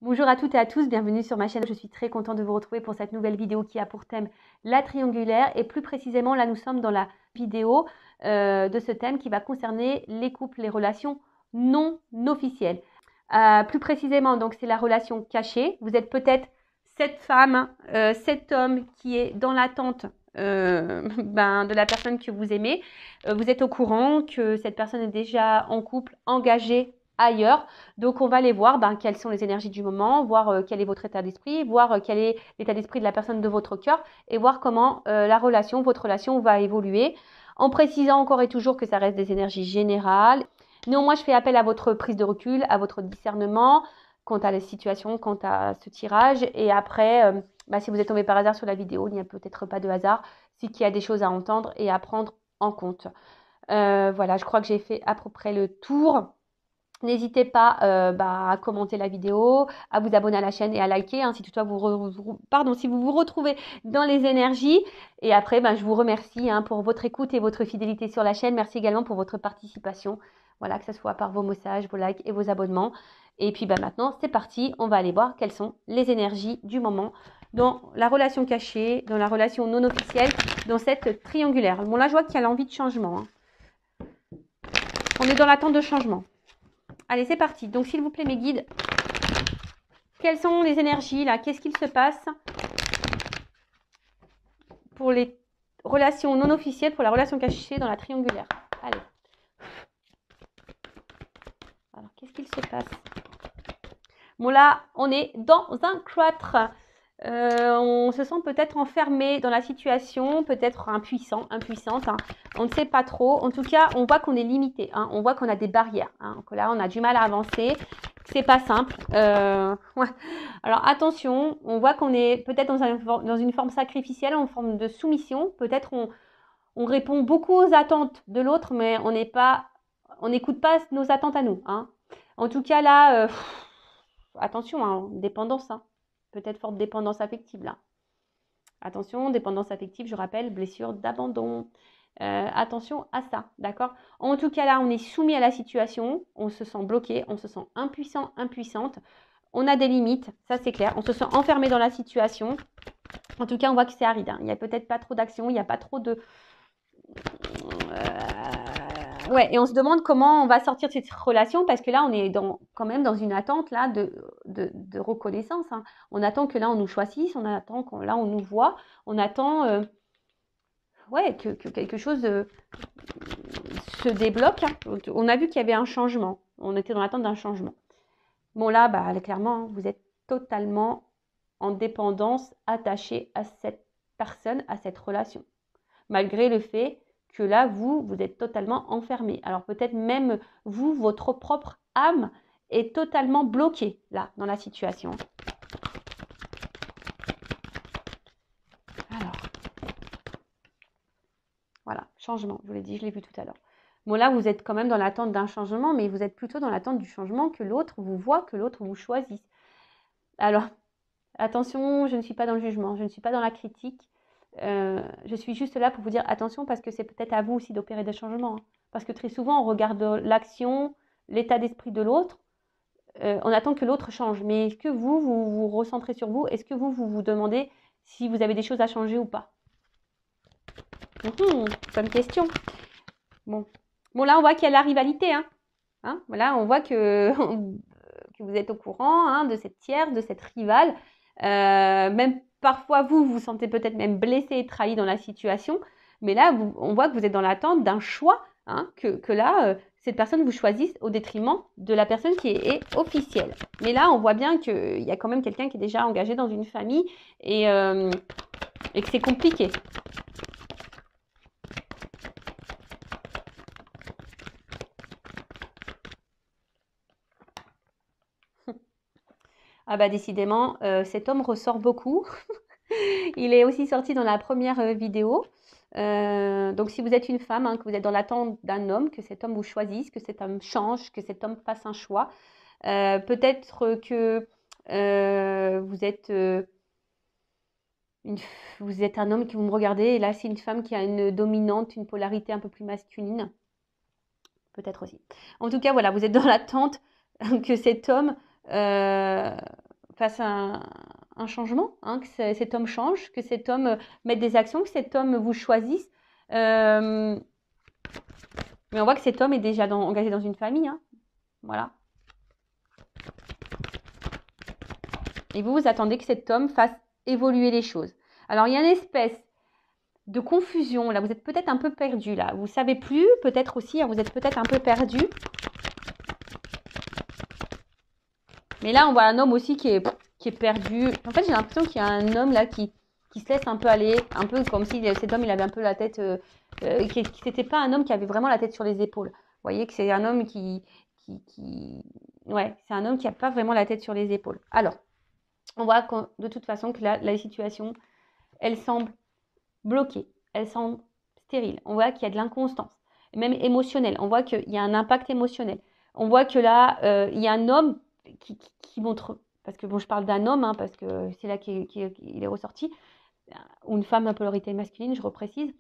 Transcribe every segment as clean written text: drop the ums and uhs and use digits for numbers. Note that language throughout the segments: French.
Bonjour à toutes et à tous, bienvenue sur ma chaîne. Je suis très contente de vous retrouver pour cette nouvelle vidéo qui a pour thème la triangulaire. Et plus précisément, là nous sommes dans la vidéo de ce thème qui va concerner les couples, les relations non officielles. Plus précisément, donc c'est la relation cachée. Vous êtes peut-être cette femme, cet homme qui est dans l'attente de la personne que vous aimez. Vous êtes au courant que cette personne est déjà en couple, engagée ailleurs. Donc, on va aller voir quelles sont les énergies du moment, voir quel est votre état d'esprit, voir quel est l'état d'esprit de la personne de votre cœur et voir comment votre relation va évoluer. En précisant encore et toujours que ça reste des énergies générales. Néanmoins, je fais appel à votre prise de recul, à votre discernement quant à la situation, quant à ce tirage. Et après, si vous êtes tombé par hasard sur la vidéo, il n'y a peut-être pas de hasard, c'est qu'il y a des choses à entendre et à prendre en compte. Voilà, je crois que j'ai fait à peu près le tour. N'hésitez pas à commenter la vidéo, à vous abonner à la chaîne et à liker si toutefois si vous vous retrouvez dans les énergies. Et après, je vous remercie pour votre écoute et votre fidélité sur la chaîne. Merci également pour votre participation. Voilà, que ce soit par vos messages, vos likes et vos abonnements. Et puis maintenant, c'est parti. On va aller voir quelles sont les énergies du moment dans la relation cachée, dans la relation non officielle, dans cette triangulaire. Bon, là, je vois qu'il y a l'envie de changement. On est dans l'attente de changement. Allez, c'est parti. Donc, s'il vous plaît, mes guides, quelles sont les énergies là? Qu'est-ce qu'il se passe pour les relations non officielles, pour la relation cachée dans la triangulaire? Allez. Alors, qu'est-ce qu'il se passe? Bon, là, on est dans un cloître. On se sent peut-être enfermé dans la situation, peut-être impuissante. On ne sait pas trop. En tout cas, on voit qu'on est limité. On voit qu'on a des barrières. Que là, on a du mal à avancer. C'est pas simple. Ouais. Alors attention, on voit qu'on est peut-être dans une forme sacrificielle, en forme de soumission. Peut-être on répond beaucoup aux attentes de l'autre, mais on n'écoute pas nos attentes à nous. En tout cas là, attention, dépendance. Peut-être forte dépendance affective là. Attention, dépendance affective, je rappelle, blessure d'abandon. Attention à ça, d'accord? En tout cas là, on est soumis à la situation, on se sent bloqué, on se sent impuissant, impuissante. On a des limites, ça c'est clair. On se sent enfermé dans la situation. En tout cas, on voit que c'est aride. Il n'y a peut-être pas trop d'action, il n'y a pas trop de... Ouais, et on se demande comment on va sortir de cette relation parce que là, on est quand même dans une attente là de reconnaissance. On attend que là, on nous choisisse, on attend que là, on nous voit, on attend que quelque chose se débloque. On a vu qu'il y avait un changement. On était dans l'attente d'un changement. Bon là, clairement, vous êtes totalement en dépendance, attaché à cette personne, à cette relation. Malgré le fait que là, vous êtes totalement enfermé. Alors peut-être même vous, votre propre âme est totalement bloquée là, dans la situation. Alors, voilà, changement, je vous l'ai dit, je l'ai vu tout à l'heure. Bon là, vous êtes quand même dans l'attente d'un changement, mais vous êtes plutôt dans l'attente du changement que l'autre vous voit, que l'autre vous choisisse. Alors, attention, je ne suis pas dans le jugement, je ne suis pas dans la critique. Je suis juste là pour vous dire attention parce que c'est peut-être à vous aussi d'opérer des changements. Parce que très souvent, on regarde l'action, l'état d'esprit de l'autre. On attend que l'autre change. Mais est-ce que vous vous recentrez sur vous? Est-ce que vous vous demandez si vous avez des choses à changer ou pas? Bonne question. Bon, là, on voit qu'il y a la rivalité. Voilà, on voit que vous êtes au courant de cette tierce, de cette rivale. Même parfois, vous vous sentez peut-être même blessé et trahi dans la situation. Mais là, on voit que vous êtes dans l'attente d'un choix, que là, cette personne vous choisisse au détriment de la personne qui est officielle. Mais là, on voit bien qu'il y a quand même quelqu'un qui est déjà engagé dans une famille et que c'est compliqué. Décidément, cet homme ressort beaucoup. Il est aussi sorti dans la première vidéo. Donc, si vous êtes une femme, que vous êtes dans l'attente d'un homme, que cet homme vous choisisse, que cet homme change, que cet homme fasse un choix, peut-être que vous êtes un homme qui vous me regardez, et là, c'est une femme qui a une dominante, une polarité un peu plus masculine. Peut-être aussi. En tout cas, voilà, vous êtes dans l'attente que cet homme fasse un changement, hein, que cet homme change, que cet homme mette des actions, que cet homme vous choisisse. Mais on voit que cet homme est déjà engagé dans une famille. Hein. Voilà. Et vous attendez que cet homme fasse évoluer les choses. Alors, il y a une espèce de confusion. Là, vous êtes peut-être un peu perdu. Là, vous ne savez plus. Peut-être aussi, hein, vous êtes peut-être un peu perdu. Mais là, on voit un homme aussi qui est perdu. En fait, j'ai l'impression qu'il y a un homme là qui se laisse un peu aller. Un peu comme si cet homme, il avait un peu la tête... c'était pas un homme qui avait vraiment la tête sur les épaules. Vous voyez que c'est un homme ouais, c'est un homme qui n'a pas vraiment la tête sur les épaules. Alors, on voit de toute façon que la situation, elle semble bloquée. Elle semble stérile. On voit qu'il y a de l'inconstance. Même émotionnelle. On voit qu'il y a un impact émotionnel. On voit que là, il y a un homme qui montre... Parce que bon, je parle d'un homme, hein, parce que c'est là qu'il est ressorti. Ou une femme à polarité masculine, je reprécise.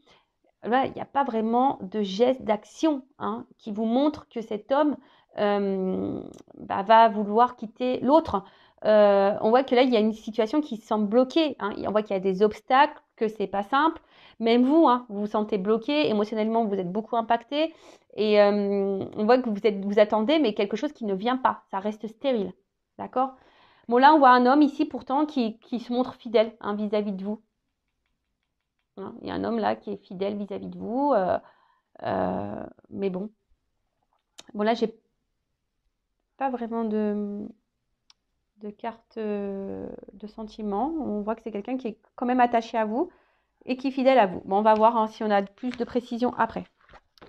Là, il n'y a pas vraiment de geste d'action hein, qui vous montre que cet homme va vouloir quitter l'autre. On voit que là, il y a une situation qui semble bloquée. Hein. On voit qu'il y a des obstacles, que c'est pas simple. Même vous, hein, vous vous sentez bloqué. Émotionnellement, vous êtes beaucoup impacté. Et on voit que vous attendez, mais quelque chose qui ne vient pas. Ça reste stérile. D'accord ? Bon, là, on voit un homme ici, pourtant, qui se montre fidèle hein, vis-à-vis de vous. Hein, il y a un homme là qui est fidèle vis-à-vis de vous. Mais bon. Bon, là, j'ai pas vraiment de carte de sentiment. On voit que c'est quelqu'un qui est quand même attaché à vous et qui est fidèle à vous. Bon, on va voir hein, si on a plus de précision après.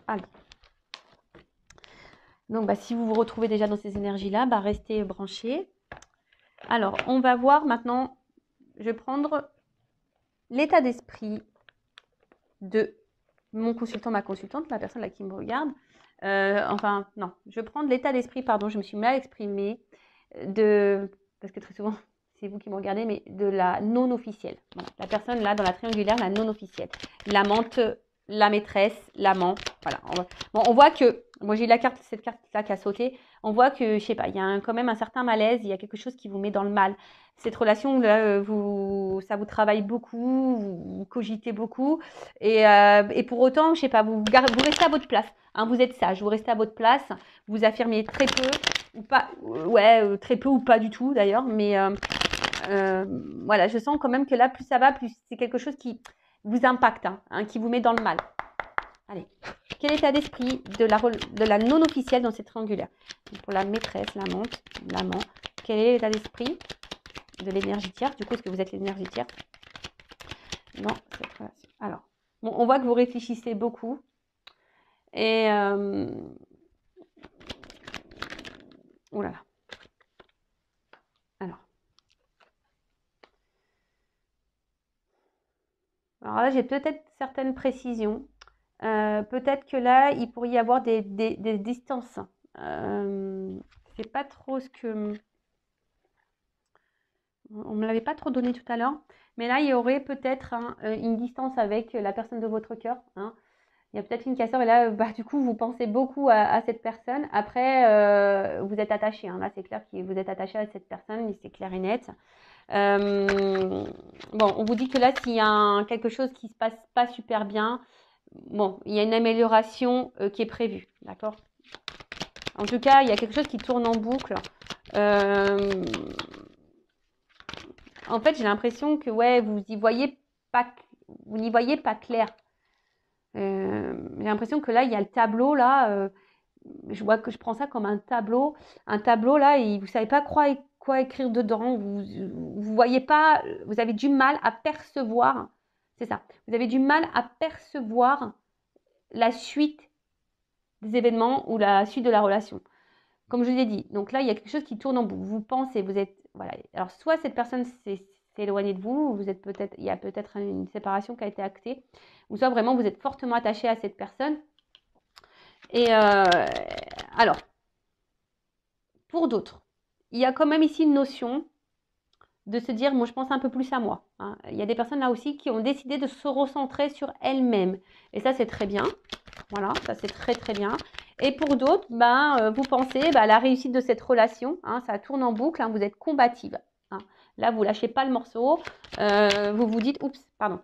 Allez. Donc, si vous vous retrouvez déjà dans ces énergies-là, restez branchés. Alors, on va voir maintenant, je vais prendre l'état d'esprit de mon consultant, ma consultante, la personne là qui me regarde. Enfin, non, je vais prendre l'état d'esprit, pardon, je me suis mal exprimée, parce que très souvent, c'est vous qui me regardez, mais de la non officielle. Voilà, la personne là, dans la triangulaire, la non officielle. L'amante, la maîtresse, l'amant. Voilà. On voit que, moi j'ai cette carte-là qui a sauté, on voit que, je sais pas, il y a quand même un certain malaise, il y a quelque chose qui vous met dans le mal. Cette relation-là, ça vous travaille beaucoup, vous cogitez beaucoup, et pour autant, je sais pas, vous restez à votre place. Hein, vous êtes sage, vous restez à votre place, vous affirmez très peu, ou pas, ouais, très peu ou pas du tout d'ailleurs, mais voilà, je sens quand même que là, plus ça va, plus c'est quelque chose qui vous impacte, hein, qui vous met dans le mal. Allez, quel est l'état d'esprit de la non-officielle dans cette triangulaire? Pour la maîtresse, l'amante, l'amant, quel est l'état d'esprit de l'énergie tierce? Du coup, est-ce que vous êtes l'énergie tierce? Non, cette relation. Alors, bon, on voit que vous réfléchissez beaucoup. Et... oh là là. Alors là, j'ai peut-être certaines précisions. Peut-être que là, il pourrait y avoir des distances. C'est pas trop ce que... On ne me l'avait pas trop donné tout à l'heure. Mais là, il y aurait peut-être une distance avec la personne de votre cœur. Hein. Il y a peut-être une cassure. Et là, du coup, vous pensez beaucoup à cette personne. Après, vous êtes attaché. Hein. Là, c'est clair que vous êtes attaché à cette personne. C'est clair et net. Bon, on vous dit que là, s'il y a quelque chose qui se passe pas super bien, bon, il y a une amélioration qui est prévue, d'accord? En tout cas, il y a quelque chose qui tourne en boucle. En fait, j'ai l'impression que ouais, vous n'y voyez pas clair. J'ai l'impression que là, il y a le tableau là. Je prends ça comme un tableau là, et vous savez pas quoi écrire dedans. Vous voyez pas, vous avez du mal à percevoir. C'est ça. Vous avez du mal à percevoir la suite des événements ou la suite de la relation. Comme je vous ai dit, donc là, il y a quelque chose qui tourne en boucle. Vous pensez, vous êtes, voilà. Alors, soit cette personne s'est éloignée de vous, il y a peut-être une séparation qui a été actée, ou soit vraiment vous êtes fortement attaché à cette personne. Et alors, pour d'autres, il y a quand même ici une notion de se dire, moi je pense un peu plus à moi. Hein. Il y a des personnes là aussi qui ont décidé de se recentrer sur elles-mêmes. Et ça, c'est très bien. Voilà, ça c'est très très bien. Et pour d'autres, vous pensez à la réussite de cette relation. Hein, ça tourne en boucle, hein, vous êtes combative. hein. Là, vous lâchez pas le morceau. Vous vous dites, oups, pardon.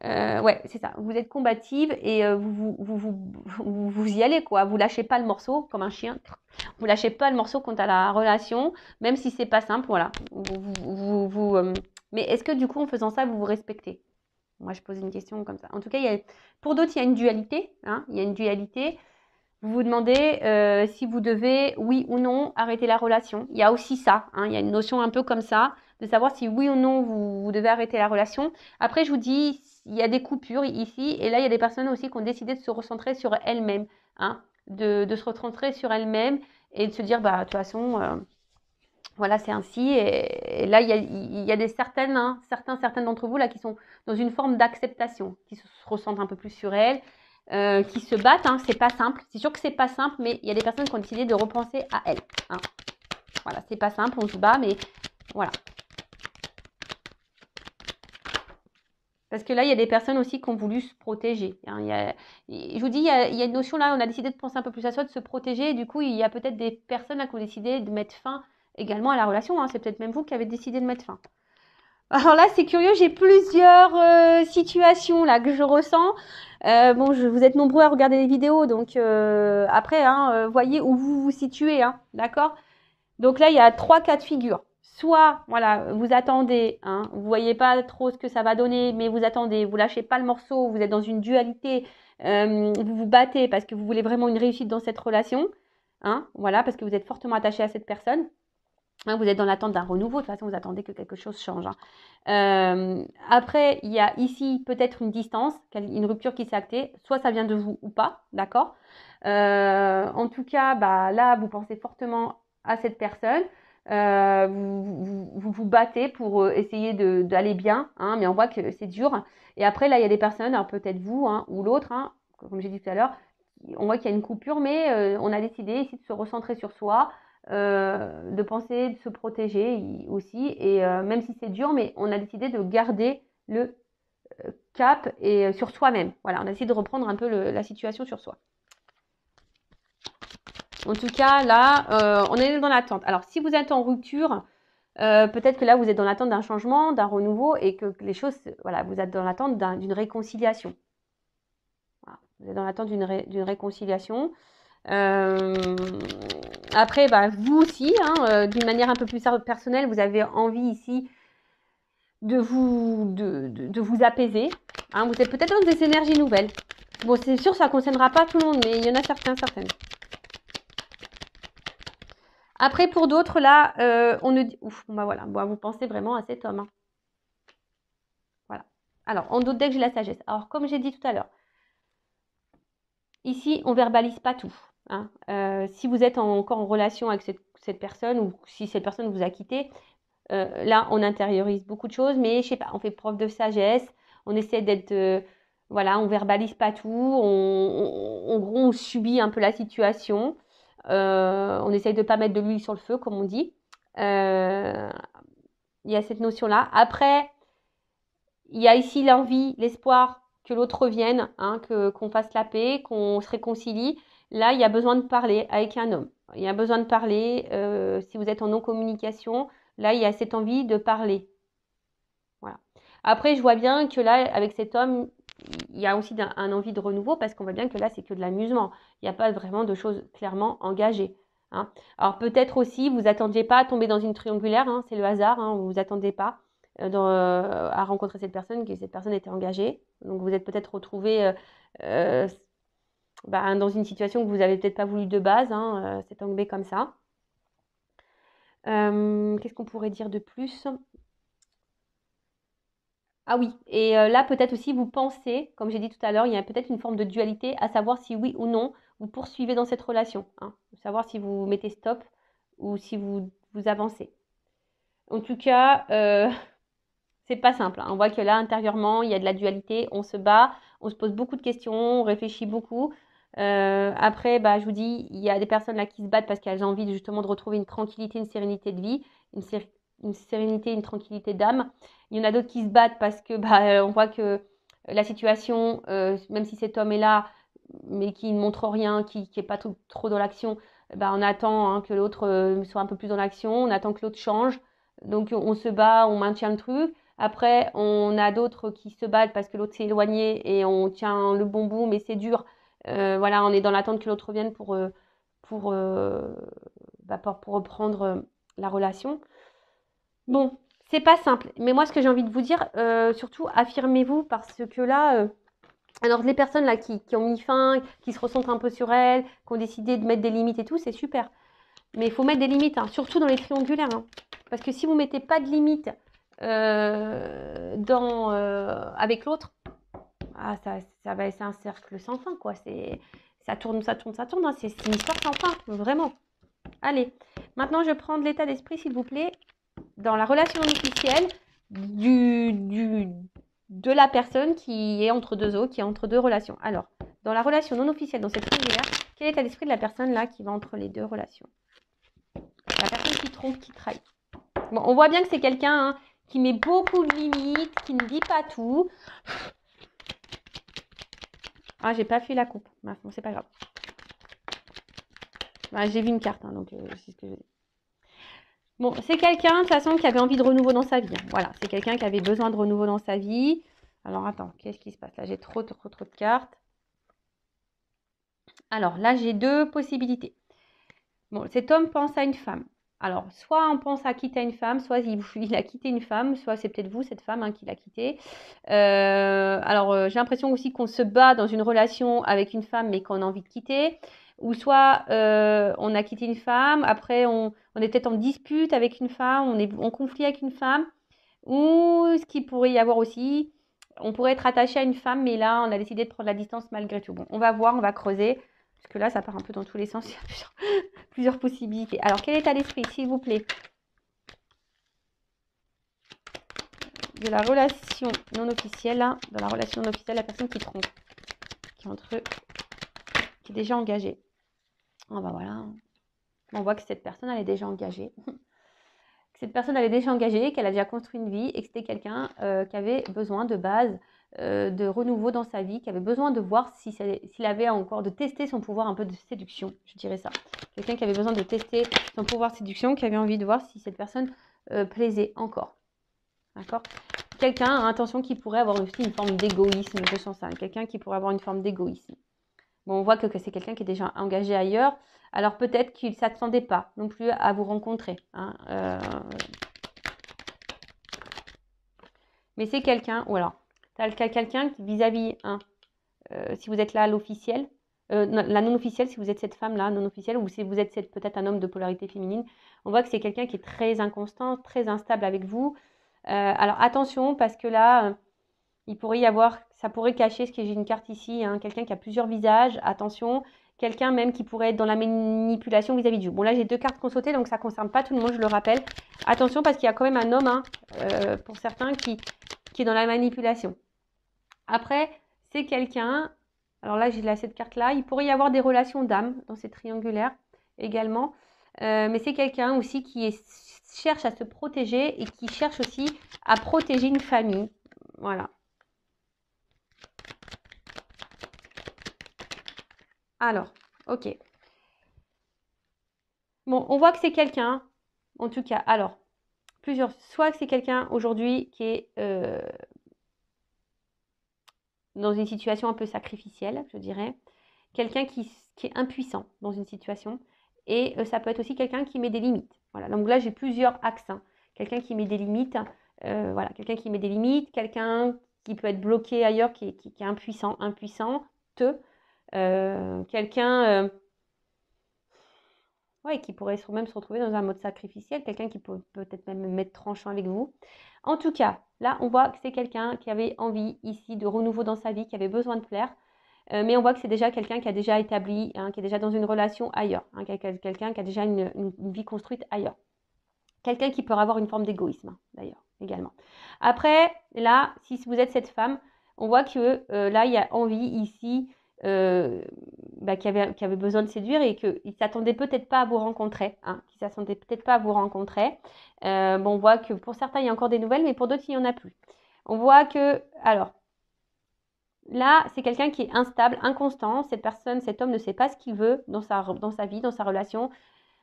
Ouais, c'est ça. Vous êtes combative et vous y allez, quoi. Vous lâchez pas le morceau comme un chien. Vous lâchez pas le morceau quant à la relation, même si c'est pas simple, voilà. Mais est-ce que du coup, en faisant ça, vous vous respectez? Moi, je pose une question comme ça. En tout cas, pour d'autres, il y a une dualité, hein. Il y a une dualité. Vous vous demandez si vous devez, oui ou non, arrêter la relation. Il y a aussi ça, hein. Il y a une notion un peu comme ça, de savoir si oui ou non vous devez arrêter la relation. Après, je vous dis, il y a des coupures ici, et là, il y a des personnes aussi qui ont décidé de se recentrer sur elles-mêmes, hein, de se recentrer sur elles-mêmes et de se dire, bah, de toute façon, voilà, c'est ainsi. Et là, il y a des certaines, hein, certaines d'entre vous là qui sont dans une forme d'acceptation, qui se ressentent un peu plus sur elles, qui se battent. Hein, c'est pas simple. C'est sûr que c'est pas simple, mais il y a des personnes qui ont décidé de repenser à elles. Hein. Voilà, c'est pas simple, on se bat, mais voilà. Parce que là, il y a des personnes aussi qui ont voulu se protéger. Hein. Je vous dis, il y a une notion là, on a décidé de penser un peu plus à soi, de se protéger. Et du coup, il y a peut-être des personnes là qui ont décidé de mettre fin également à la relation. Hein. C'est peut-être même vous qui avez décidé de mettre fin. Alors là, c'est curieux, j'ai plusieurs situations là que je ressens. Bon, vous êtes nombreux à regarder les vidéos, donc après, hein, voyez où vous vous situez, hein, d'accord? Donc là, il y a 3 cas de figure. Soit, voilà, vous attendez, hein, vous voyez pas trop ce que ça va donner, mais vous attendez, vous lâchez pas le morceau, vous êtes dans une dualité, vous vous battez parce que vous voulez vraiment une réussite dans cette relation, hein, voilà, parce que vous êtes fortement attaché à cette personne. Hein, vous êtes dans l'attente d'un renouveau, de toute façon, vous attendez que quelque chose change. Hein. Après, il y a ici peut-être une distance, une rupture qui s'est actée, soit ça vient de vous ou pas, d'accord? En tout cas, bah, là, vous pensez fortement à cette personne, vous battez pour essayer d'aller bien, hein, mais on voit que c'est dur. Et après, là, il y a des personnes, alors peut-être vous hein, ou l'autre, hein, comme j'ai dit tout à l'heure, on voit qu'il y a une coupure, mais on a décidé ici de se recentrer sur soi, de penser, de se protéger aussi. Et même si c'est dur, mais on a décidé de garder le cap et sur soi-même. Voilà, on a décidé de reprendre un peu la situation sur soi. En tout cas, là, on est dans l'attente. Alors, si vous êtes en rupture, peut-être que là, vous êtes dans l'attente d'un changement, d'un renouveau et que les choses, voilà, vous êtes dans l'attente d'une réconciliation. Voilà, vous êtes dans l'attente d'une réconciliation. Après, bah, vous aussi, hein, d'une manière un peu plus personnelle, vous avez envie ici de vous apaiser. Hein, vous êtes peut-être dans des énergies nouvelles. Bon, c'est sûr, ça ne concernera pas tout le monde, mais il y en a certaines. Après, pour d'autres, là, on ne dit... Ouf, bah voilà, bon, vous pensez vraiment à cet homme. Hein. Voilà. Alors, en d'autres decks, j'ai la sagesse. Alors, comme j'ai dit tout à l'heure, ici, on ne verbalise pas tout. Hein. Si vous êtes encore en relation avec cette personne ou si cette personne vous a quitté, là, on intériorise beaucoup de choses, mais je sais pas, on fait preuve de sagesse, on essaie d'être... voilà, on verbalise pas tout, on subit un peu la situation, on essaye de ne pas mettre de l'huile sur le feu, comme on dit. Il y a cette notion-là. Après, il y a ici l'envie, l'espoir que l'autre revienne, hein, qu'on fasse la paix, qu'on se réconcilie. Là, il y a besoin de parler avec un homme. Il y a besoin de parler. Si vous êtes en non-communication, là, il y a cette envie de parler. Voilà. Après, je vois bien que là, avec cet homme, il y a aussi un envie de renouveau parce qu'on voit bien que là, c'est que de l'amusement. Il n'y a pas vraiment de choses clairement engagées. Hein. Alors peut-être aussi, vous n'attendiez pas à tomber dans une triangulaire, hein, c'est le hasard, hein, vous vous attendez pas à rencontrer cette personne, que cette personne était engagée. Donc vous êtes peut-être retrouvé dans une situation que vous n'avez peut-être pas voulu de base, hein, c'est tombé comme ça. Qu'est-ce qu'on pourrait dire de plus ? Ah oui, et là peut-être aussi vous pensez, comme j'ai dit tout à l'heure, il y a peut-être une forme de dualité, à savoir si oui ou non vous poursuivez dans cette relation, hein, savoir si vous mettez stop ou si vous avancez. En tout cas, c'est pas simple. Hein. On voit que là intérieurement, il y a de la dualité, on se bat, on se pose beaucoup de questions, on réfléchit beaucoup. Après, bah, je vous dis, il y a des personnes là qui se battent parce qu'elles ont envie justement de retrouver une tranquillité, une sérénité de vie, une sérénité, une tranquillité d'âme. Il y en a d'autres qui se battent parce que bah, on voit que la situation, même si cet homme est là, mais qui ne montre rien, qui n'est pas trop dans l'action, bah, on attend hein, que l'autre soit un peu plus dans l'action, on attend que l'autre change. Donc on se bat, on maintient le truc. Après, on a d'autres qui se battent parce que l'autre s'est éloigné et on tient le bon bout, mais c'est dur. Voilà, on est dans l'attente que l'autre revienne pour, pour reprendre la relation. Bon, c'est pas simple. Mais moi, ce que j'ai envie de vous dire, surtout, affirmez-vous parce que là, alors les personnes là qui ont mis fin, qui se ressentent un peu sur elles, qui ont décidé de mettre des limites et tout, c'est super. Mais il faut mettre des limites, hein, surtout dans les triangulaires. Hein. Parce que si vous ne mettez pas de limites avec l'autre, ça va être un cercle sans fin, quoi. Ça tourne, ça tourne, ça tourne. Hein. C'est une histoire sans fin, vraiment. Allez, maintenant je prends de l'état d'esprit, s'il vous plaît, dans la relation officielle de la personne qui est entre deux eaux, qui est entre deux relations. Alors, dans la relation non officielle, dans cette triangulaire, quel est l'état d'esprit de la personne là qui va entre les deux relations? La personne qui trompe, qui trahit. Bon, on voit bien que c'est quelqu'un qui met beaucoup de limites, qui ne dit pas tout. Ah, j'ai pas fait la coupe. Bon, c'est pas grave. Bah, j'ai vu une carte, donc c'est ce que je dis. Bon, c'est quelqu'un, de toute façon, qui avait envie de renouveau dans sa vie. Hein. Voilà, c'est quelqu'un qui avait besoin de renouveau dans sa vie. Alors, attends, qu'est-ce qui se passe? Là, j'ai trop de cartes. Alors, là, j'ai deux possibilités. Bon, cet homme pense à une femme. Alors, soit on pense à quitter une femme, soit il a quitté une femme, soit c'est peut-être vous, cette femme, qui l'a quitté. J'ai l'impression aussi qu'on se bat dans une relation avec une femme, mais qu'on a envie de quitter. Ou soit on a quitté une femme, après on est peut-être en dispute avec une femme, on est en conflit avec une femme. Ou ce qu'il pourrait y avoir aussi, on pourrait être attaché à une femme, mais là, on a décidé de prendre la distance malgré tout. Bon, on va voir, on va creuser. Parce que là, ça part un peu dans tous les sens. Il y a plusieurs possibilités. Alors, quel état d'esprit, s'il vous plaît, de la relation non officielle, hein, dans la relation non officielle, la personne qui trompe, qui est entre eux, qui est déjà engagée. Oh, bah voilà. On voit que cette personne, elle est déjà engagée. Cette personne, elle est déjà engagée, qu'elle a déjà construit une vie et que c'était quelqu'un qui avait besoin de base de renouveau dans sa vie, qui avait besoin de voir s'il avait encore, de tester son pouvoir un peu de séduction, je dirais ça. Quelqu'un qui avait besoin de tester son pouvoir de séduction, qui avait envie de voir si cette personne plaisait encore. D'accord? Quelqu'un, attention, qui pourrait avoir aussi une forme d'égoïsme, je sens ça. Quelqu'un qui pourrait avoir une forme d'égoïsme. Bon, on voit que c'est quelqu'un qui est déjà engagé ailleurs. Alors peut-être qu'il ne s'attendait pas non plus à vous rencontrer. Hein, Mais c'est quelqu'un, ou alors, quelqu'un qui vis-à-vis, si vous êtes là à l'officiel, la non-officielle, si vous êtes cette femme-là, non-officielle, ou si vous êtes peut-être un homme de polarité féminine, on voit que c'est quelqu'un qui est très inconstant, très instable avec vous. Alors attention, parce que là, il pourrait y avoir, ça pourrait cacher, ce que j'ai une carte ici, quelqu'un qui a plusieurs visages, attention, quelqu'un même qui pourrait être dans la manipulation vis-à-vis de vous. Bon là j'ai deux cartes qui ont sauté, donc ça ne concerne pas tout le monde, je le rappelle. Attention parce qu'il y a quand même un homme, pour certains, qui est dans la manipulation. Après, c'est quelqu'un, alors là j'ai cette carte-là, il pourrait y avoir des relations d'âme dans ces triangulaires également, mais c'est quelqu'un aussi qui cherche à se protéger et qui cherche aussi à protéger une famille. Voilà. Alors, ok. Bon, on voit que c'est quelqu'un, en tout cas, alors, soit que c'est quelqu'un aujourd'hui qui est dans une situation un peu sacrificielle, je dirais. Quelqu'un qui est impuissant dans une situation. Et ça peut être aussi quelqu'un qui met des limites. Voilà, donc là, j'ai plusieurs axes. Quelqu'un qui met des limites, voilà, quelqu'un qui met des limites, quelqu'un qui peut être bloqué ailleurs, qui est impuissante. Quelqu'un qui pourrait même se retrouver dans un mode sacrificiel, quelqu'un qui peut peut-être même mettre tranchant avec vous. En tout cas, là, on voit que c'est quelqu'un qui avait envie ici de renouveau dans sa vie, qui avait besoin de plaire, mais on voit que c'est déjà quelqu'un qui a déjà établi, qui est déjà dans une relation ailleurs, quelqu'un qui a déjà une vie construite ailleurs. Quelqu'un qui peut avoir une forme d'égoïsme, d'ailleurs, également. Après, là, si vous êtes cette femme, on voit que là, il y a envie ici, qui avait besoin de séduire et qu'il ne s'attendait peut-être pas à vous rencontrer. Qu'il ne s'attendait peut-être pas à vous rencontrer. On voit que pour certains, il y a encore des nouvelles, mais pour d'autres, il n'y en a plus. On voit que, alors, là, c'est quelqu'un qui est instable, inconstant. Cette personne, cet homme ne sait pas ce qu'il veut dans sa vie, dans sa relation.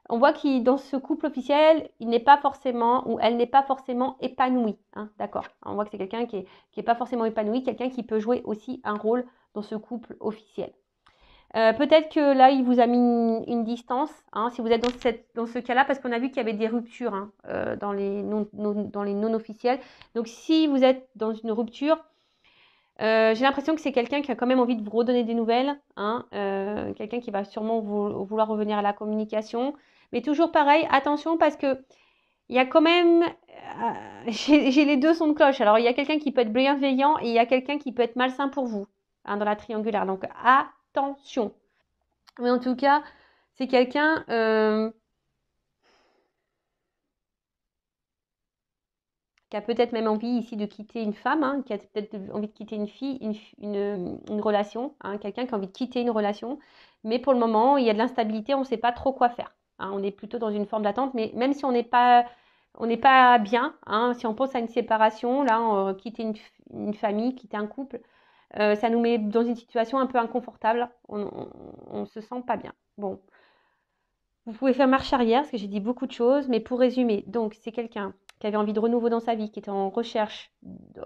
On voit qu'il dans ce couple officiel, il n'est pas forcément ou elle n'est pas forcément épanouie. Hein, d'accord. On voit que c'est quelqu'un qui est pas forcément épanoui, quelqu'un qui peut jouer aussi un rôle dans ce couple officiel. Peut-être que là, il vous a mis une distance, hein, si vous êtes dans ce cas-là, parce qu'on a vu qu'il y avait des ruptures hein, dans les non officiels. Donc, si vous êtes dans une rupture, j'ai l'impression que c'est quelqu'un qui a quand même envie de vous redonner des nouvelles, hein, quelqu'un qui va sûrement vouloir revenir à la communication. Mais toujours pareil, attention parce que il y a quand même, j'ai les deux sons de cloche. Alors, il y a quelqu'un qui peut être bienveillant et il y a quelqu'un qui peut être malsain pour vous hein, dans la triangulaire. Donc, attention. Mais en tout cas, c'est quelqu'un qui a peut-être même envie ici de quitter une femme, hein, qui a peut-être envie de quitter une fille, une relation, hein, quelqu'un qui a envie de quitter une relation. Mais pour le moment, il y a de l'instabilité, on ne sait pas trop quoi faire. Hein, on est plutôt dans une forme d'attente, mais même si on n'est pas bien, hein, si on pense à une séparation, là, quitter une famille, quitter un couple, ça nous met dans une situation un peu inconfortable. On se sent pas bien. Bon, vous pouvez faire marche arrière, parce que j'ai dit beaucoup de choses, mais pour résumer, donc c'est quelqu'un qui avait envie de renouveau dans sa vie, qui était en recherche,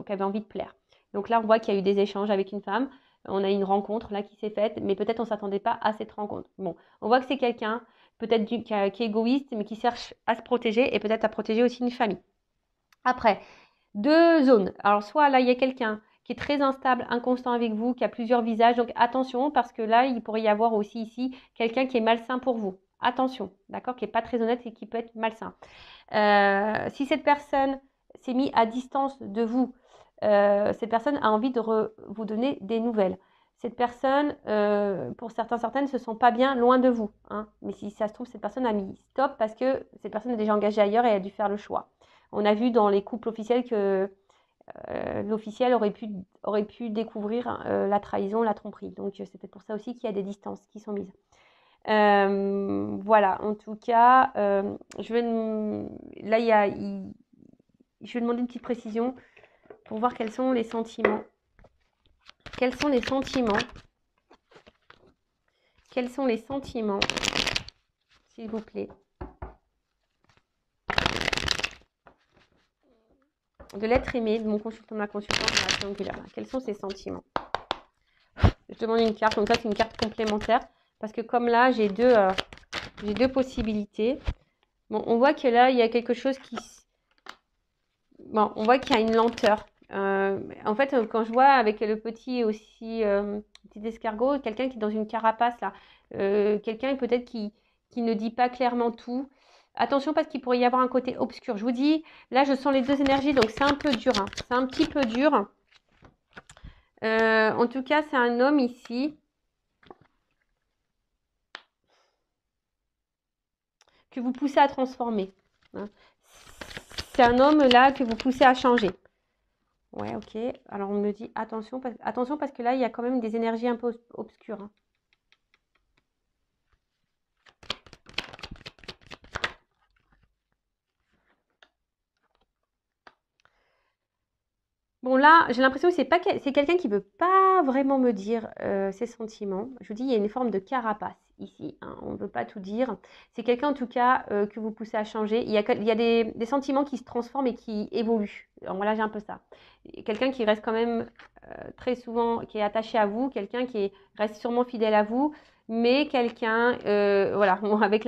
qui avait envie de plaire. Donc là, on voit qu'il y a eu des échanges avec une femme. On a eu une rencontre là qui s'est faite, mais peut-être on ne s'attendait pas à cette rencontre. Bon, on voit que c'est quelqu'un peut-être qui est égoïste, mais qui cherche à se protéger et peut-être à protéger aussi une famille. Après, deux zones. Alors, soit là, il y a quelqu'un qui est très instable, inconstant avec vous, qui a plusieurs visages. Donc, attention, parce que là, il pourrait y avoir aussi ici quelqu'un qui est malsain pour vous. Attention, d'accord, qui n'est pas très honnête et qui peut être malsain. Si cette personne s'est mise à distance de vous, cette personne a envie de vous donner des nouvelles. Cette personne, pour certaines, ne se sent pas bien loin de vous. Hein. Mais si ça se trouve, cette personne a mis stop parce que cette personne est déjà engagée ailleurs et a dû faire le choix. On a vu dans les couples officiels que l'officiel aurait pu découvrir la trahison, la tromperie. Donc, c'est peut-être pour ça aussi qu'il y a des distances qui sont mises. Voilà, en tout cas, je vais demander une petite précision pour voir quels sont les sentiments. Quels sont les sentiments? Quels sont les sentiments, s'il vous plaît, de l'être aimé de mon consultant, de ma consultante dans la triangulaire? Quels sont ses sentiments? Je demande une carte, donc ça c'est une carte complémentaire. Parce que comme là, j'ai deux possibilités. Bon, on voit que là, il y a quelque chose qui... Bon, on voit qu'il y a une lenteur. En fait, quand je vois avec le petit aussi, petit escargot, quelqu'un qui est dans une carapace, là. Quelqu'un peut-être qui ne dit pas clairement tout. Attention parce qu'il pourrait y avoir un côté obscur. Je vous dis, là, je sens les deux énergies, donc c'est un peu dur. Hein. C'est un petit peu dur. En tout cas, c'est un homme ici que vous poussez à transformer. Hein. C'est un homme là que vous poussez à changer. Ouais, ok. Alors on me dit attention parce que là, il y a quand même des énergies un peu obscures. Hein. Bon là, j'ai l'impression que c'est quelqu'un qui ne veut pas vraiment me dire ses sentiments. Je vous dis, il y a une forme de carapace ici. Hein, on ne veut pas tout dire. C'est quelqu'un en tout cas que vous poussez à changer. Il y a des sentiments qui se transforment et qui évoluent. Alors moi là, j'ai un peu ça. Quelqu'un qui reste quand même très souvent, qui est attaché à vous, quelqu'un qui reste sûrement fidèle à vous, mais quelqu'un, voilà, avec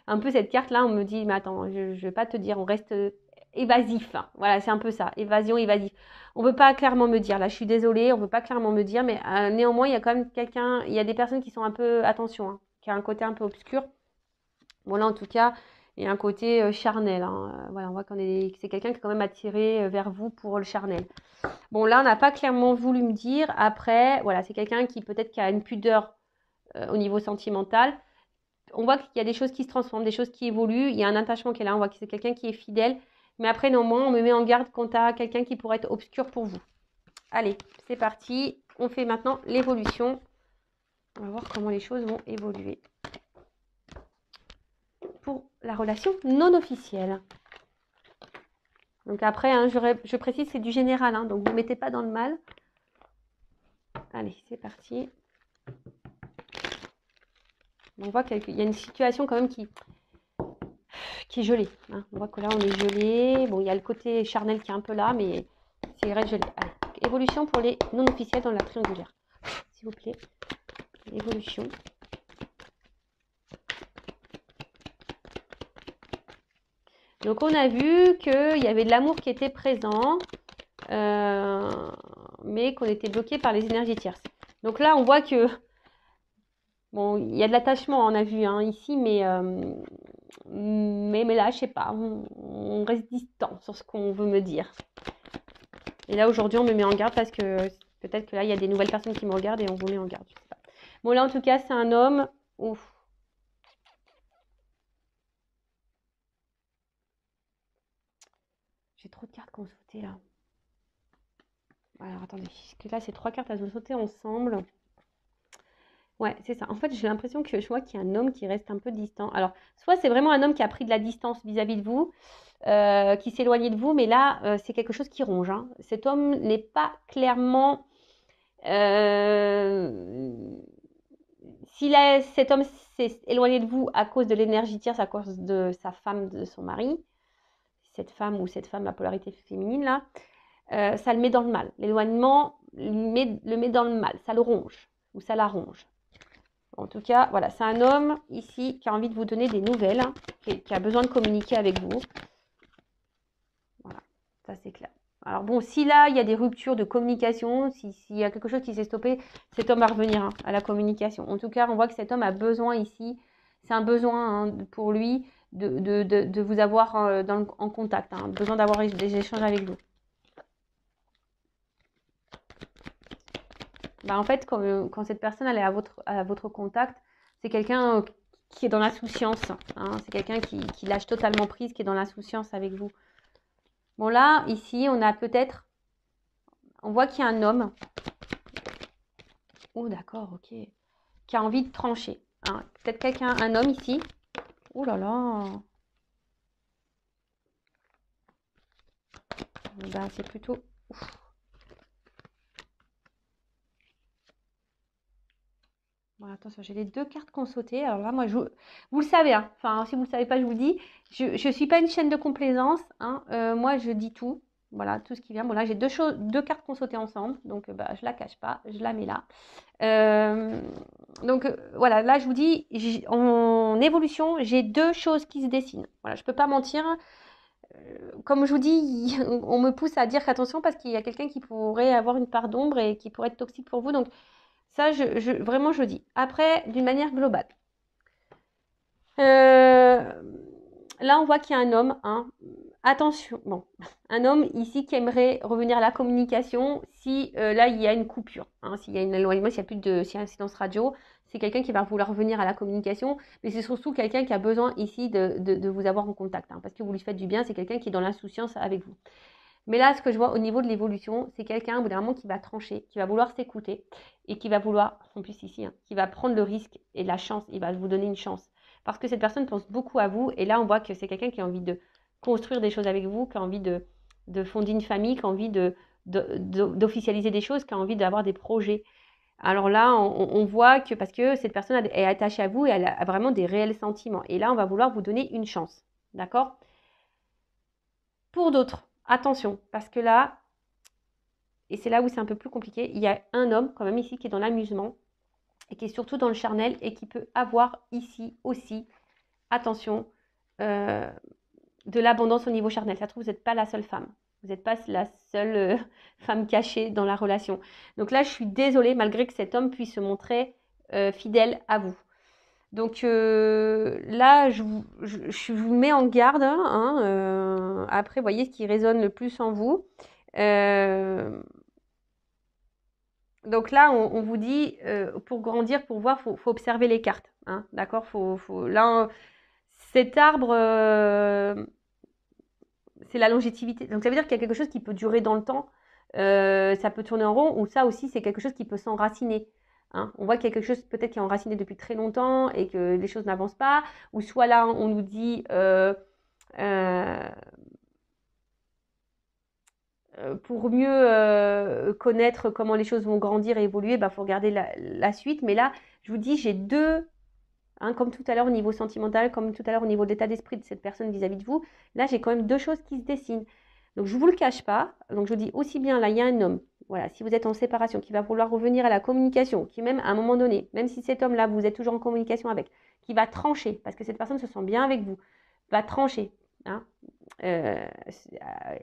un peu cette carte-là, on me dit, mais attends, je ne vais pas te dire, on reste évasif. Voilà, c'est un peu ça, évasion, évasif. On ne veut pas clairement me dire, là je suis désolée, on ne veut pas clairement me dire, mais néanmoins, il y a quand même il y a des personnes qui sont un peu, attention, hein, qui a un côté un peu obscur. Bon là en tout cas, il y a un côté charnel. Hein. Voilà, on voit c'est quelqu'un qui est quand même attiré vers vous pour le charnel. Bon là, on n'a pas clairement voulu me dire. Après, voilà, c'est quelqu'un qui peut-être qui a une pudeur au niveau sentimental. On voit qu'il y a des choses qui se transforment, des choses qui évoluent. Il y a un attachement qui est là. On voit que c'est quelqu'un qui est fidèle. Mais après, néanmoins, on me met en garde quant à quelqu'un qui pourrait être obscur pour vous. Allez, c'est parti. On fait maintenant l'évolution. On va voir comment les choses vont évoluer. Pour la relation non officielle. Donc après, hein, je précise, c'est du général. Hein, donc, ne vous mettez pas dans le mal. Allez, c'est parti. On voit qu'il y a une situation quand même qui qui est gelé. Hein. On voit que là, on est gelé. Bon, il y a le côté charnel qui est un peu là, mais c'est reste gelé. Allez, évolution pour les non officiels dans la triangulaire. S'il vous plaît. Évolution. Donc, on a vu qu'il y avait de l'amour qui était présent, mais qu'on était bloqué par les énergies tierces. Donc là, on voit que, bon, il y a de l'attachement, on a vu hein, ici, mais là, je sais pas, on reste distant sur ce qu'on veut me dire. Et là, aujourd'hui, on me met en garde parce que peut-être que là, il y a des nouvelles personnes qui me regardent et on vous met en garde, je sais pas. Bon, là, en tout cas, c'est un homme. Ouf. J'ai trop de cartes qui ont sauté, là. Alors, attendez, parce que là, c'est 3 cartes à sauter ensemble. Ouais, c'est ça. En fait, j'ai l'impression que je vois qu'il y a un homme qui reste un peu distant. Alors, soit c'est vraiment un homme qui a pris de la distance vis-à-vis de vous, qui s'est éloigné de vous, mais là, c'est quelque chose qui ronge. Hein. Cet homme n'est pas clairement... si cet homme s'est éloigné de vous à cause de l'énergie tierce, à cause de sa femme, de son mari, cette femme à polarité féminine, là, ça le met dans le mal. L'éloignement le met dans le mal, ça le ronge, ou ça la ronge. En tout cas, voilà, c'est un homme ici qui a envie de vous donner des nouvelles, hein, qui a besoin de communiquer avec vous. Voilà, ça c'est clair. Alors bon, si là, il y a des ruptures de communication, s'il y a quelque chose qui s'est stoppé, cet homme va revenir hein, à la communication. En tout cas, on voit que cet homme a besoin ici, c'est un besoin hein, pour lui de vous avoir en contact, hein, besoin d'avoir des échanges avec vous. Bah, en fait, quand cette personne elle est à votre contact, c'est quelqu'un qui est dans l'insouciance. Hein, c'est quelqu'un qui lâche totalement prise, qui est dans l'insouciance avec vous. Bon là, ici, on a peut-être... On voit qu'il y a un homme. Oh d'accord, ok. Qui a envie de trancher. Hein. Peut-être un homme ici. Oh là là. Bah, c'est plutôt... Ouf. Bon, attention, j'ai les 2 cartes qui ont sauté. Alors là, moi, vous le savez, hein. Enfin, si vous ne le savez pas, je vous le dis. Je ne suis pas une chaîne de complaisance. Hein. Moi, je dis tout. Voilà, tout ce qui vient. Bon, là, j'ai 2 cartes qui ont sauté ensemble. Donc, bah, je ne la cache pas. Je la mets là. Donc, voilà, là, je vous dis, en évolution, j'ai 2 choses qui se dessinent. Voilà, je ne peux pas mentir. Comme je vous dis, on me pousse à dire qu'attention parce qu'il y a quelqu'un qui pourrait avoir une part d'ombre et qui pourrait être toxique pour vous. Donc, ça, vraiment, je dis. Après, d'une manière globale. Là, on voit qu'il y a un homme. Hein. Attention, bon, un homme ici qui aimerait revenir à la communication si là, il y a une coupure. Hein, s'il y a un éloignement, s'il y a un silence radio, c'est quelqu'un qui va vouloir revenir à la communication. Mais c'est surtout quelqu'un qui a besoin ici de vous avoir en contact. Hein, parce que vous lui faites du bien, c'est quelqu'un qui est dans l'insouciance avec vous. Mais là, ce que je vois au niveau de l'évolution, c'est quelqu'un, au bout d'un moment, qui va trancher, qui va vouloir s'écouter et qui va vouloir, en plus ici, hein, qui va prendre le risque et la chance, il va vous donner une chance. Parce que cette personne pense beaucoup à vous et là, on voit que c'est quelqu'un qui a envie de construire des choses avec vous, qui a envie de fonder une famille, qui a envie d'officialiser des choses, qui a envie d'avoir des projets. Alors là, on voit que parce que cette personne est attachée à vous et elle a vraiment des réels sentiments. Et là, on va vouloir vous donner une chance. D'accord ? Pour d'autres, attention, parce que là, et c'est là où c'est un peu plus compliqué, il y a un homme quand même ici qui est dans l'amusement et qui est surtout dans le charnel et qui peut avoir ici aussi, attention, de l'abondance au niveau charnel. Ça se trouve, vous n'êtes pas la seule femme. Vous n'êtes pas la seule femme cachée dans la relation. Donc là, je suis désolée, malgré que cet homme puisse se montrer fidèle à vous. Donc là, je vous mets en garde. Hein, après, voyez ce qui résonne le plus en vous. Donc là, on vous dit, pour grandir, pour voir, faut observer les cartes. Hein, d'accord, là, cet arbre, c'est la longévité. Donc ça veut dire qu'il y a quelque chose qui peut durer dans le temps. Ça peut tourner en rond. Ou ça aussi, c'est quelque chose qui peut s'enraciner. Hein. On voit qu'il y a quelque chose peut-être qui est enraciné depuis très longtemps et que les choses n'avancent pas. Ou soit là, on nous dit pour mieux connaître comment les choses vont grandir et évoluer, il faut regarder la suite. Mais là, je vous dis, j'ai deux Hein, comme tout à l'heure au niveau sentimental, comme tout à l'heure au niveau de l'état d'esprit de cette personne vis-à-vis de vous, là j'ai quand même deux choses qui se dessinent. Donc je ne vous le cache pas, donc je vous dis aussi bien là il y a un homme, voilà, si vous êtes en séparation, qui va vouloir revenir à la communication, qui même à un moment donné, même si cet homme-là vous êtes toujours en communication avec, qui va trancher, parce que cette personne se sent bien avec vous, va trancher, hein,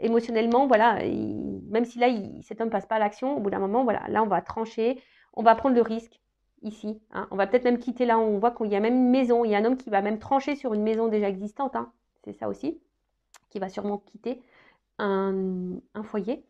émotionnellement, voilà, même si là cet homme ne passe pas à l'action, au bout d'un moment, voilà, là on va trancher, on va prendre le risque ici. Hein. On va peut-être même quitter là, on voit qu'il y a même une maison, il y a un homme qui va même trancher sur une maison déjà existante, hein. C'est ça aussi, qui va sûrement quitter un foyer.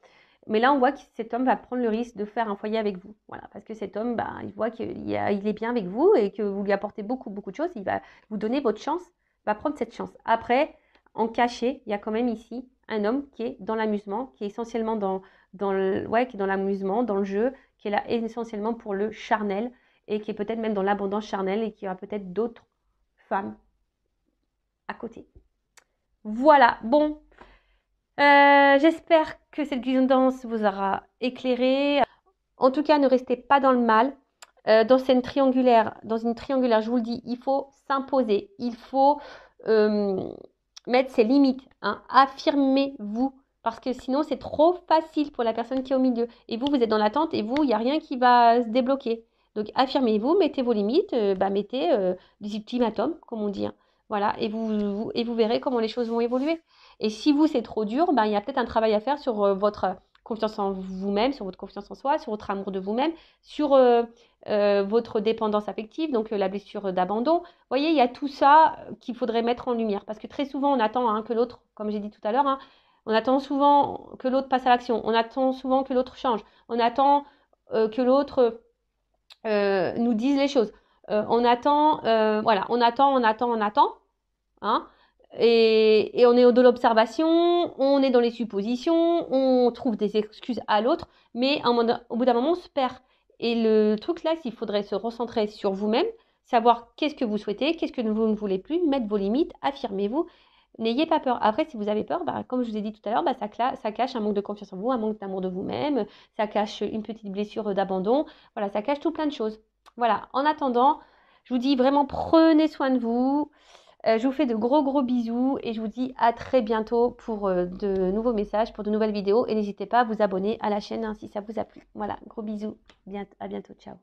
Mais là, on voit que cet homme va prendre le risque de faire un foyer avec vous. Voilà, parce que cet homme, bah, il voit qu'il est bien avec vous et que vous lui apportez beaucoup, beaucoup de choses. Il va vous donner votre chance, va prendre cette chance. Après, en caché, il y a quand même ici un homme qui est dans l'amusement, qui est essentiellement qui est dans l'amusement, dans le jeu, qui est là essentiellement pour le charnel et qui est peut-être même dans l'abondance charnelle et qui aura peut-être d'autres femmes à côté. Voilà, bon, j'espère que cette guidance vous aura éclairé. En tout cas, ne restez pas dans le mal. Dans une triangulaire, je vous le dis, il faut s'imposer, il faut mettre ses limites, hein. Affirmez-vous, parce que sinon c'est trop facile pour la personne qui est au milieu. Et vous êtes dans l'attente et vous, il n'y a rien qui va se débloquer. Donc affirmez-vous, mettez vos limites, mettez des ultimatums, comme on dit. Hein. Voilà, et vous verrez comment les choses vont évoluer. Et si vous, c'est trop dur, il y a peut-être un travail à faire sur votre confiance en vous-même, sur votre confiance en soi, sur votre amour de vous-même, sur votre dépendance affective, donc la blessure d'abandon. Vous voyez, il y a tout ça qu'il faudrait mettre en lumière. Parce que très souvent, on attend que l'autre, comme j'ai dit tout à l'heure, hein, on attend souvent que l'autre passe à l'action. On attend souvent que l'autre change. On attend que l'autre nous dise les choses. On attend. Hein, et on est de l'observation, on est dans les suppositions, on trouve des excuses à l'autre, mais au bout d'un moment, on se perd. Et le truc là, il faudrait se recentrer sur vous-même, savoir qu'est-ce que vous souhaitez, qu'est-ce que vous ne voulez plus, mettre vos limites, affirmez-vous. N'ayez pas peur. Après, si vous avez peur, comme je vous ai dit tout à l'heure, ça cache un manque de confiance en vous, un manque d'amour de vous-même, ça cache une petite blessure d'abandon. Voilà, ça cache tout plein de choses. Voilà, en attendant, je vous dis vraiment, prenez soin de vous. Je vous fais de gros gros bisous et je vous dis à très bientôt pour de nouveaux messages, pour de nouvelles vidéos. Et n'hésitez pas à vous abonner à la chaîne hein, si ça vous a plu. Voilà, gros bisous, à bientôt, ciao.